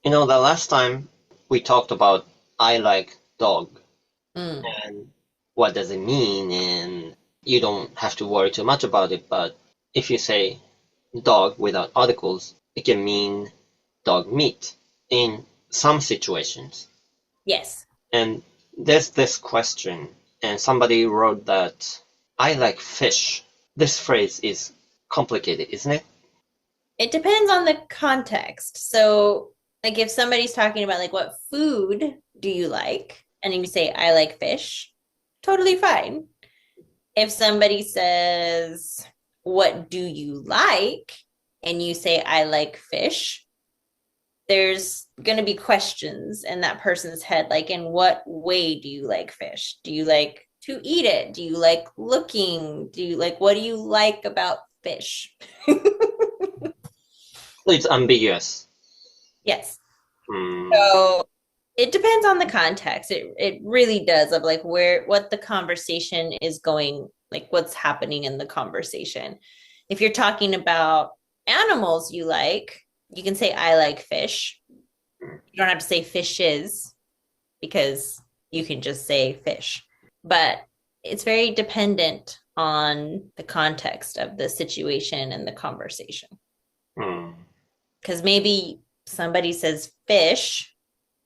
The last time we talked about I like dog Mm. and what does it mean, and you don't have to worry too much about it, but if you say dog without articles, it can mean dog meat in some situations. Yes. And there's this question, and somebody wrote that I like fish. This phrase is complicated, isn't it? It depends on the context. So, like if somebody's talking about like what food do you like? And you say I like fish, totally fine. If somebody says, what do you like? And you say I like fish, there's going to be questions in that person's head like in what way do you like fish? Do you like to eat it? Do you like looking? Do you like what do you like about fish? It's ambiguous. Yes. Hmm. So it depends on the context. It really does of like where what the conversation is going, like what's happening in the conversation. If you're talking about animals you like, you can say I like fish. You don't have to say fishes because you can just say fish. But it's very dependent on the context of the situation and the conversation. Hmm. Because maybe somebody says fish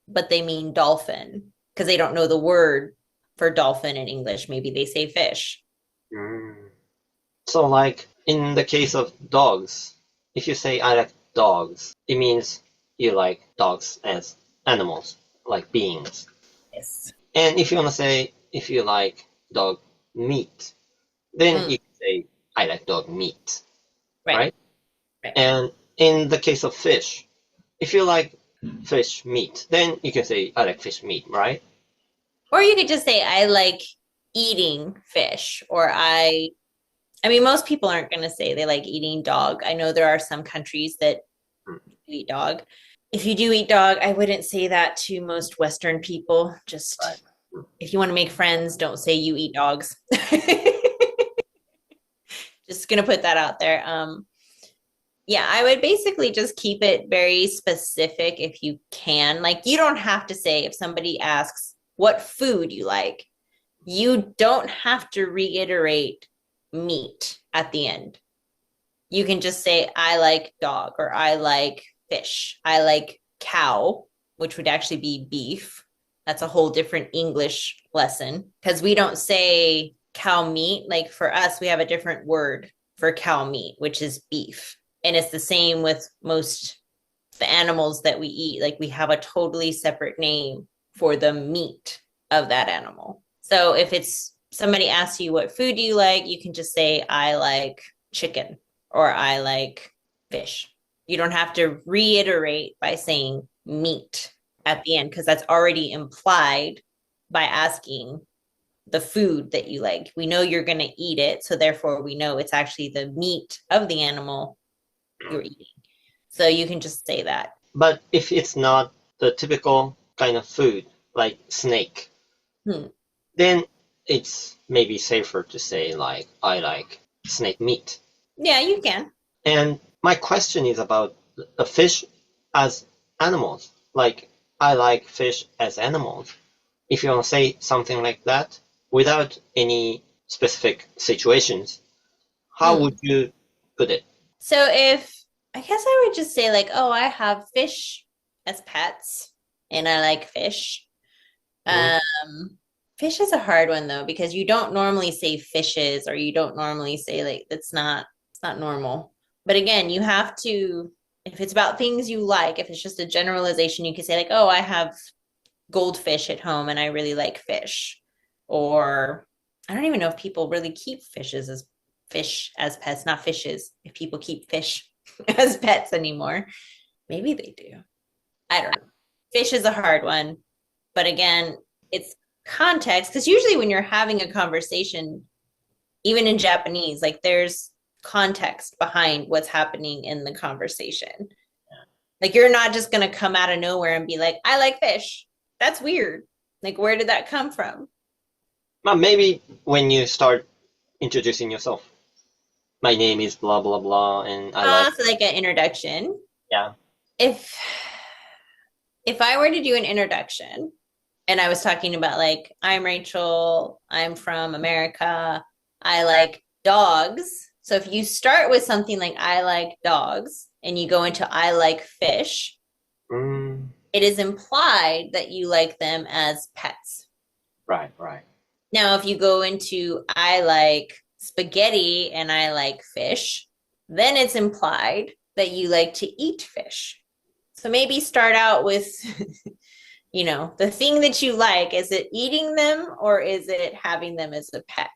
but they mean dolphin because they don't know the word for dolphin in English. Maybe they say fish. Hmm. So, like in the case of dogs, if you say I like dogs, it means you like dogs as animals, like beings. Yes. And if you want to say if you like dog meat, then Mm, you can say I like dog meat, right. right? Right. And in the case of fish, if you like fish meat, then you can say I like fish meat, right? Or you could just say I like eating fish or I mean most people aren't going to say they like eating dog. I know there are some countries that eat dog. If you do eat dog, I wouldn't say that to most Western people. Right. Just if you want to make friends, don't say you eat dogs. Just gonna put that out there. Yeah, I would basically just keep it very specific if you can. Like, you don't have to say if somebody asks what food you like, you don't have to reiterate meat at the end. You can just say, I like dog, or I like fish, I like cow, which would actually be beef. That's a whole different English lesson because we don't say cow meat. Like for us, we have a different word for cow meat, which is beef. And it's the same with most the animals that we eat. Like we have a totally separate name for the meat of that animal. So if it's somebody asks you what food do you like, you can just say I like chicken or I like fish. You don't have to reiterate by saying meat at the end because that's already implied by asking the food that you like. We know you're going to eat it, so therefore we know it's actually the meat of the animal you're eating. So you can just say that. But if it's not the typical kind of food, like snake, Hmm. then it's maybe safer to say like I like snake meat. Yeah, you can. And my question is about the fish as animals. Like I like fish as animals. If you want to say something like that without any specific situations, how Hmm. would you put it? So if I guess I would just say like, oh, I have fish as pets and I like fish. Mm, Fish is a hard one though because you don't normally say fishes or you don't normally say like it's not normal. But again, you have to if it's about things you like, if it's just a generalization, you can say like, "Oh, I have goldfish at home and I really like fish." Or I don't even know if people really keep fish as pets, not fishes. If people keep fish as pets anymore. Maybe they do. I don't know. Fish is a hard one. But again, it's context because usually when you're having a conversation, even in Japanese, like there's context behind what's happening in the conversation. Like you're not just going to come out of nowhere and be like, I like fish. That's weird. Like, where did that come from? But maybe when you start introducing yourself, my name is blah blah blah, and I like So like an introduction. yeah. If If I were to do an introduction and I was talking about like, I'm Rachel, I'm from America, I like dogs. So if you start with something like I like dogs and you go into I like fish, it is implied that you like them as pets. Right, right. Now, if you go into I like spaghetti and I like fish, then it's implied that you like to eat fish. So maybe start out with, you know, the thing that you like. Is it eating them or is it having them as a pet?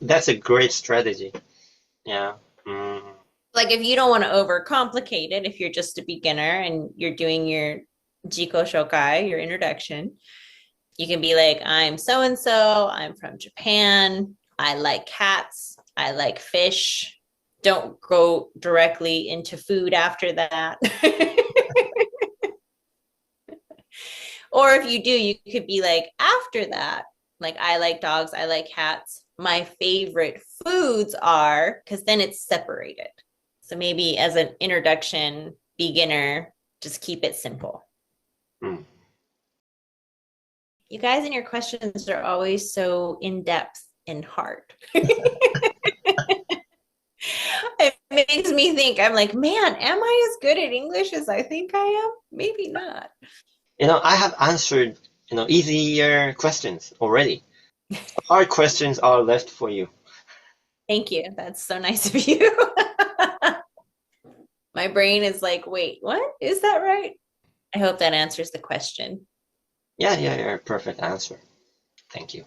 That's a great strategy. Yeah. Like if you don't want to overcomplicate it, if you're just a beginner and you're doing your Jiko Shokai, your introduction, you can be like, I'm so and so, I'm from Japan, I like cats, I like fish. Don't go directly into food after that. Or if you do, you could be like, after that, like, I like dogs, I like cats. My favorite foods are, because then it's separated. So maybe as an introduction, beginner, just keep it simple. You guys and your questions are always so in-depth and hard. It makes me think, I'm like, man, am I as good at English as I think I am? Maybe not. I have answered, easier questions already. Hard questions are left for you. Thank you. That's so nice of you. My brain is like, wait, what? Is that right? I hope that answers the question. Yeah, perfect answer. Thank you.